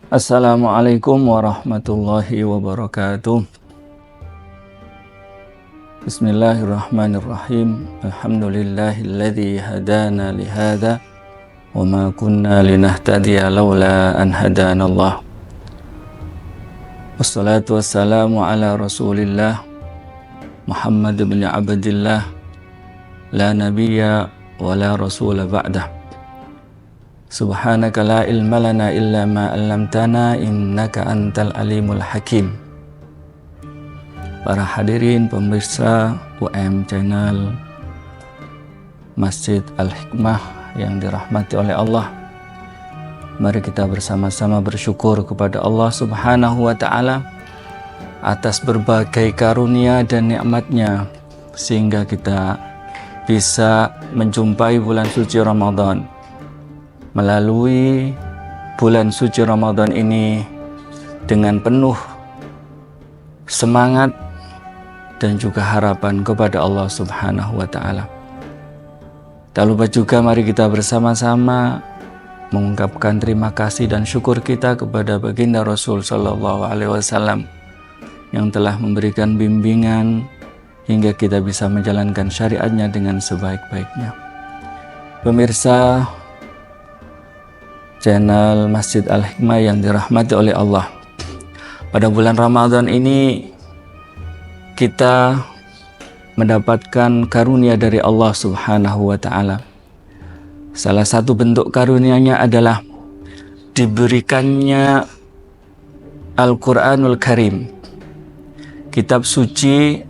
Assalamualaikum warahmatullahi wabarakatuh. Bismillahirrahmanirrahim. Alhamdulillahilladzi hadana lihada wa ma kunna linahtadiya laula an hadanallah. Wassalatu wassalamu ala Rasulillah Muhammad bin Abdillah, la nabiyya wa la rasula ba'dah. Subhanaka la ilma lana illa ma 'allamtana innaka antal alimul hakim. Para hadirin pemirsa UM channel Masjid Al-Hikmah yang dirahmati oleh Allah, mari kita bersama-sama bersyukur kepada Allah Subhanahu wa ta'ala atas berbagai karunia dan nikmatnya sehingga kita bisa menjumpai bulan suci Ramadan. Melalui bulan suci Ramadan ini dengan penuh semangat dan juga harapan kepada Allah Subhanahu wa ta'ala. Tak lupa juga mari kita bersama-sama mengungkapkan terima kasih dan syukur kita kepada baginda Rasul Sallallahu Alaihi Wasallam yang telah memberikan bimbingan hingga kita bisa menjalankan syariatnya dengan sebaik-baiknya. Pemirsa channel Masjid Al-Hikmah yang dirahmati oleh Allah, pada bulan Ramadan ini kita mendapatkan karunia dari Allah Subhanahu wa ta'ala. Salah satu bentuk karunianya adalah diberikannya Al-Quranul Karim, kitab suci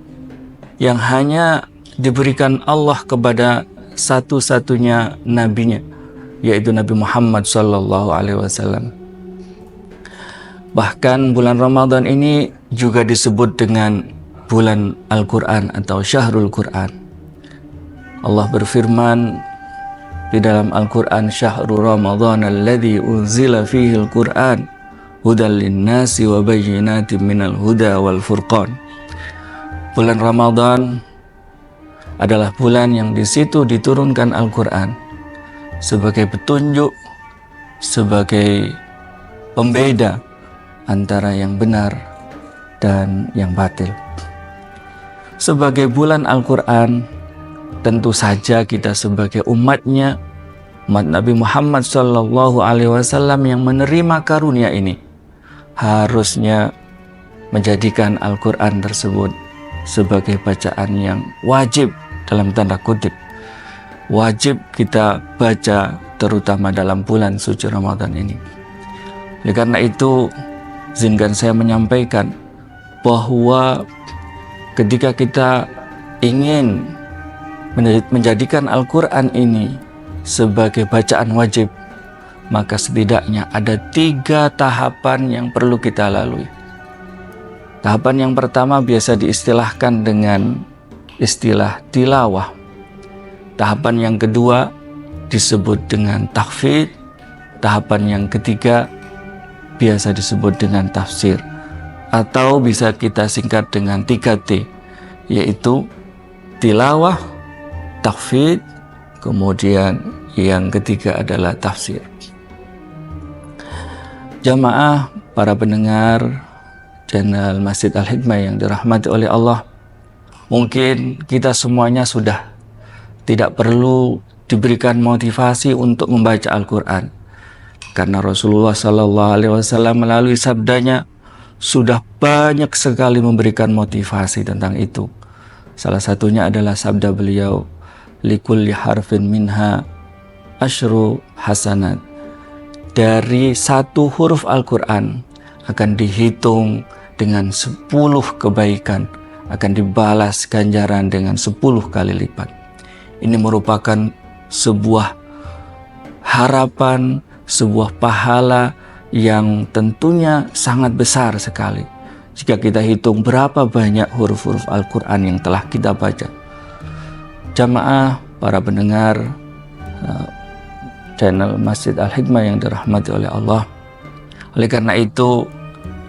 yang hanya diberikan Allah kepada satu-satunya nabinya, yaitu Nabi Muhammad Sallallahu Alaihi Wasallam. Bahkan bulan Ramadan ini juga disebut dengan bulan Al-Quran atau Syahrul Quran. Allah berfirman di dalam Al-Quran, Syahrul Ramadan alladzi unzila fihi Al-Quran hudal linnasi wa bayyinatin minal huda wal furqan. Bulan Ramadan adalah bulan yang di situ diturunkan Al-Quran sebagai petunjuk, sebagai pembeda antara yang benar dan yang batil. Sebagai bulan Al-Quran, tentu saja kita sebagai umatnya, umat Nabi Muhammad Sallallahu Alaihi Wasallam yang menerima karunia ini, harusnya menjadikan Al-Quran tersebut sebagai bacaan yang wajib, dalam tanda kutip, wajib kita baca terutama dalam bulan suci Ramadan ini. Oleh karena itu, izinkan saya menyampaikan bahwa ketika kita ingin menjadikan Al-Quran ini sebagai bacaan wajib, maka setidaknya ada 3 tahapan yang perlu kita lalui. Tahapan yang pertama biasa diistilahkan dengan istilah tilawah. Tahapan yang kedua disebut dengan tahfidz. Tahapan yang ketiga biasa disebut dengan tafsir, atau bisa kita singkat dengan 3T, yaitu tilawah, tahfidz, kemudian yang ketiga adalah tafsir. Jamaah para pendengar channel Masjid Al-Hikmah yang dirahmati oleh Allah, mungkin kita semuanya sudah tidak perlu diberikan motivasi untuk membaca Al-Quran, karena Rasulullah Sallallahu Alaihi Wasallam melalui sabdanya sudah banyak sekali memberikan motivasi tentang itu. Salah satunya adalah sabda beliau, likulli harfin minha asyru hasanat. Dari satu huruf Al-Quran akan dihitung dengan 10 kebaikan, akan dibalas ganjaran dengan 10 kali lipat. Ini merupakan sebuah harapan, sebuah pahala yang tentunya sangat besar sekali jika kita hitung berapa banyak huruf-huruf Al-Quran yang telah kita baca. Jamaah para pendengar channel Masjid Al-Hikmah yang dirahmati oleh Allah, oleh karena itu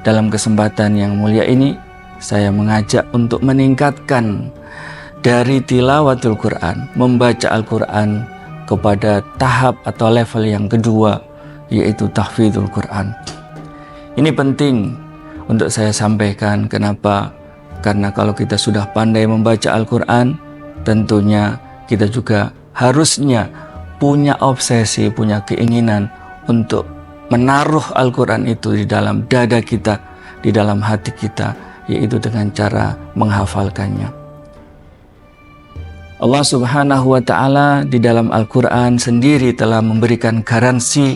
dalam kesempatan yang mulia ini saya mengajak untuk meningkatkan dari tilawatul Quran, membaca Al-Quran, kepada tahap atau level yang kedua, yaitu tahfidzul Quran. Ini penting untuk saya sampaikan. Kenapa? Karena kalau kita sudah pandai membaca Al-Quran, tentunya kita juga harusnya punya obsesi, punya keinginan untuk menaruh Al-Quran itu di dalam dada kita, di dalam hati kita, yaitu dengan cara menghafalkannya. Allah Subhanahu wa Ta'ala di dalam Al-Quran sendiri telah memberikan garansi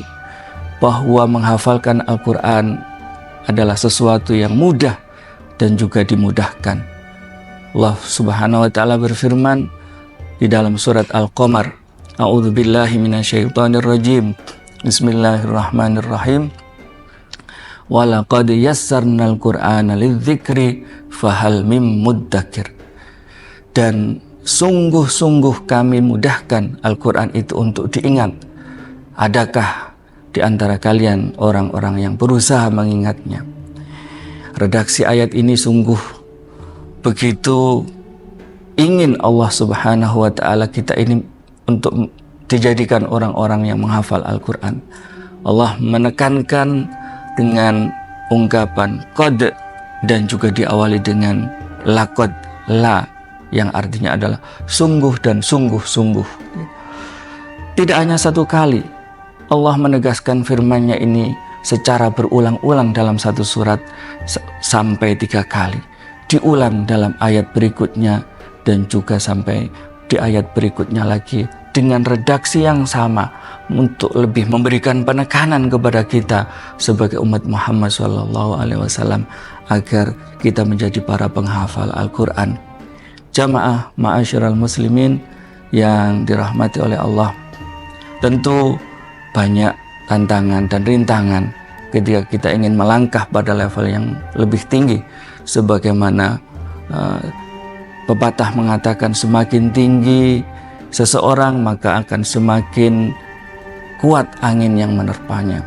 bahwa menghafalkan Al-Quran adalah sesuatu yang mudah dan juga dimudahkan. Allah Subhanahu wa Ta'ala berfirman di dalam surat Al-Qamar, A'udzubillahi minasyaitonirrajim. Bismillahirrahmanirrahim. Walaqad yassarnal Qur'ana lidzikri fahal mim muddakir. Dan sungguh-sungguh kami mudahkan Al-Quran itu untuk diingat. Adakah di antara kalian orang-orang yang berusaha mengingatnya? Redaksi ayat ini sungguh begitu ingin Allah Subhanahu wa Ta'ala kita ini untuk dijadikan orang-orang yang menghafal Al-Quran. Allah menekankan dengan ungkapan qad dan juga diawali dengan laqad, la, yang artinya adalah sungguh dan sungguh-sungguh. Tidak hanya satu kali Allah menegaskan firman-Nya ini secara berulang-ulang dalam satu surat sampai 3 kali. Diulang dalam ayat berikutnya dan juga sampai di ayat berikutnya lagi dengan redaksi yang sama untuk lebih memberikan penekanan kepada kita sebagai umat Muhammad SAW agar kita menjadi para penghafal Al-Quran. Jamaah ma'asyiral muslimin yang dirahmati oleh Allah, tentu banyak tantangan dan rintangan ketika kita ingin melangkah pada level yang lebih tinggi. Sebagaimana pepatah mengatakan, semakin tinggi seseorang maka akan semakin kuat angin yang menerpanya.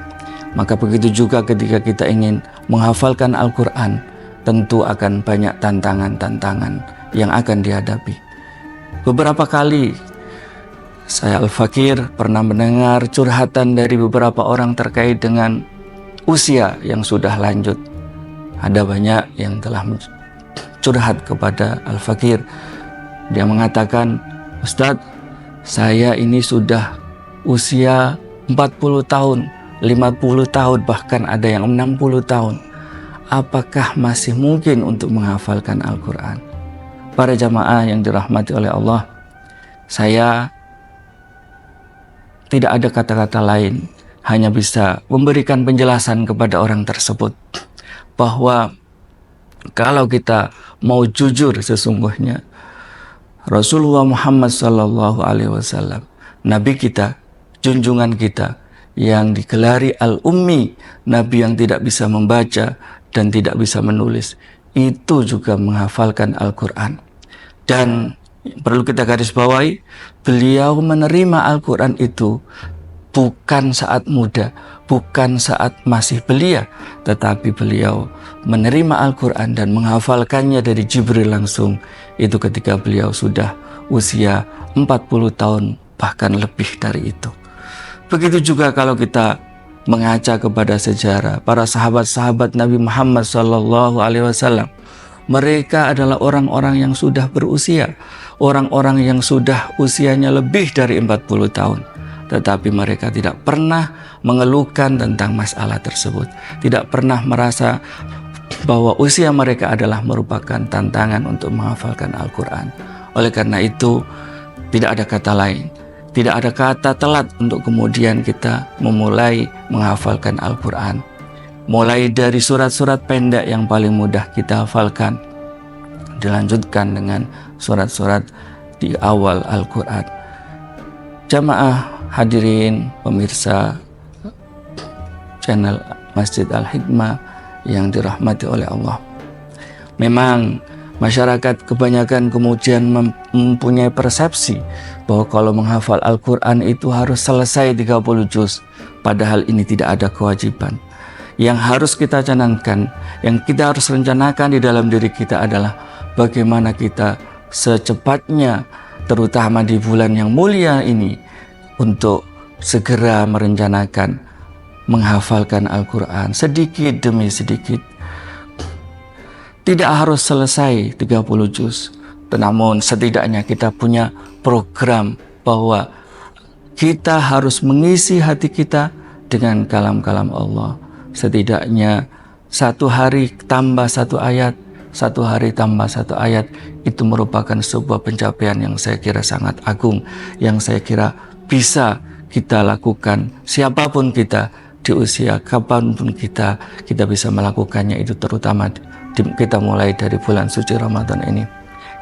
Maka begitu juga ketika kita ingin menghafalkan Al-Quran, tentu akan banyak tantangan-tantangan yang akan dihadapi. Beberapa kali saya Al-Fakir pernah mendengar curhatan dari beberapa orang terkait dengan usia yang sudah lanjut. Ada banyak yang telah curhat kepada Al-Fakir. Dia mengatakan, Ustadz, saya ini sudah usia 40 tahun, 50 tahun, bahkan ada yang 60 tahun. Apakah masih mungkin untuk menghafalkan Al-Quran? Para jamaah yang dirahmati oleh Allah, saya tidak ada kata-kata lain, hanya bisa memberikan penjelasan kepada orang tersebut bahwa kalau kita mau jujur sesungguhnya, Rasulullah Muhammad SAW, Nabi kita, junjungan kita, yang digelari Al-Ummi, Nabi yang tidak bisa membaca dan tidak bisa menulis, itu juga menghafalkan Al-Quran. Dan perlu kita garis bawahi, beliau menerima Al-Quran itu bukan saat muda, bukan saat masih belia, tetapi beliau menerima Al-Quran dan menghafalkannya dari Jibril langsung itu ketika beliau sudah usia 40 tahun, bahkan lebih dari itu. Begitu juga kalau kita mengaca kepada sejarah para sahabat-sahabat Nabi Muhammad SAW, mereka adalah orang-orang yang sudah berusia, orang-orang yang sudah usianya lebih dari 40 tahun. Tetapi mereka tidak pernah mengeluhkan tentang masalah tersebut. Tidak pernah merasa bahwa usia mereka adalah merupakan tantangan untuk menghafalkan Al-Quran. Oleh karena itu, tidak ada kata lain, tidak ada kata telat untuk kemudian kita memulai menghafalkan Al-Quran. Mulai dari surat-surat pendek yang paling mudah kita hafalkan, dilanjutkan dengan surat-surat di awal Al-Quran. Jamaah hadirin pemirsa channel Masjid Al-Hikmah yang dirahmati oleh Allah. Memang masyarakat kebanyakan kemudian mempunyai persepsi bahwa kalau menghafal Al-Quran itu harus selesai 30 juz. Padahal ini tidak ada kewajiban. Yang harus kita canangkan, yang kita harus rencanakan di dalam diri kita adalah bagaimana kita secepatnya, terutama di bulan yang mulia ini, untuk segera merencanakan menghafalkan Al-Quran sedikit demi sedikit. Tidak harus selesai 30 juz, namun setidaknya kita punya program bahwa kita harus mengisi hati kita dengan kalam-kalam Allah. Setidaknya satu hari tambah satu ayat, satu hari tambah satu ayat, itu merupakan sebuah pencapaian yang saya kira sangat agung, yang saya kira bisa kita lakukan siapapun kita, di usia kapanpun kita bisa melakukannya, itu terutama kita mulai dari bulan suci Ramadan ini.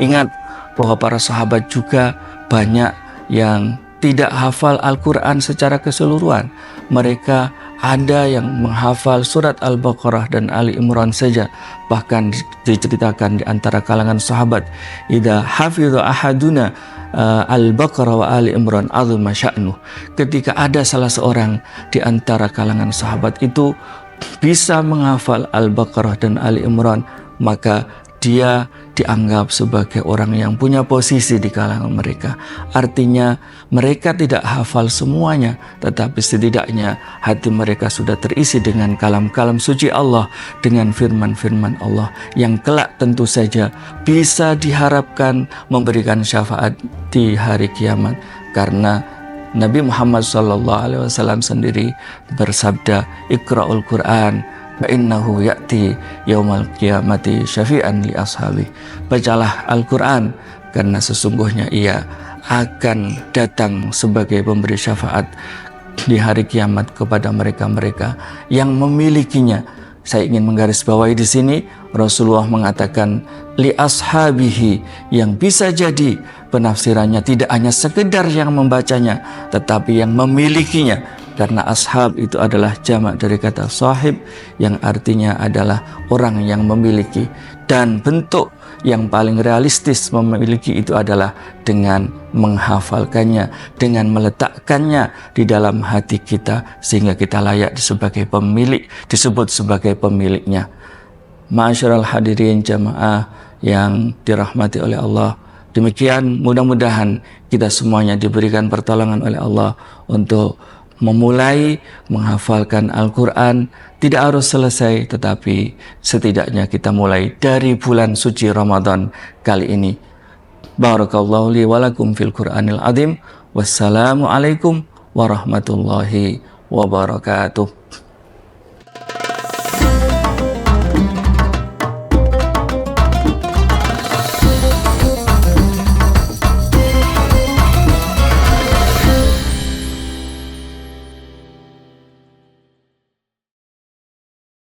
Ingat bahwa para sahabat juga banyak yang tidak hafal Al-Quran secara keseluruhan. Mereka ada yang menghafal surat Al-Baqarah dan Ali Imran saja. Bahkan diceritakan di antara kalangan sahabat, idza hafidha ahaduna Al-Baqarah wa Ali Imran azuma sya'nuh. Ketika ada salah seorang di antara kalangan sahabat itu bisa menghafal Al-Baqarah dan Ali Imran, maka dia dianggap sebagai orang yang punya posisi di kalangan mereka. Artinya mereka tidak hafal semuanya, tetapi setidaknya hati mereka sudah terisi dengan kalam-kalam suci Allah, dengan firman-firman Allah yang kelak tentu saja bisa diharapkan memberikan syafaat di hari kiamat. Karena Nabi Muhammad SAW sendiri bersabda, Iqra'ul Quran fa innahu ya'ti yaumal qiyamati syafi'an li ashabi. Bacalah Al-Quran karena sesungguhnya ia akan datang sebagai pemberi syafaat di hari kiamat kepada mereka-mereka yang memilikinya. Saya ingin menggarisbawahi di sini, Rasulullah mengatakan li ashabihi, yang bisa jadi penafsirannya tidak hanya sekedar yang membacanya, tetapi yang memilikinya. Karena ashab itu adalah jamak dari kata sahib, yang artinya adalah orang yang memiliki. Dan bentuk yang paling realistis memiliki itu adalah dengan menghafalkannya, dengan meletakkannya di dalam hati kita, sehingga kita layak sebagai pemilik, disebut sebagai pemiliknya. Ma'asyiral hadirin jamaah yang dirahmati oleh Allah, demikian mudah-mudahan kita semuanya diberikan pertolongan oleh Allah untuk memulai menghafalkan Al-Quran. Tidak harus selesai, tetapi setidaknya kita mulai dari bulan suci Ramadan kali ini. Barakallahu li walakum fil Qur'anil azim. Wassalamualaikum warahmatullahi wabarakatuh.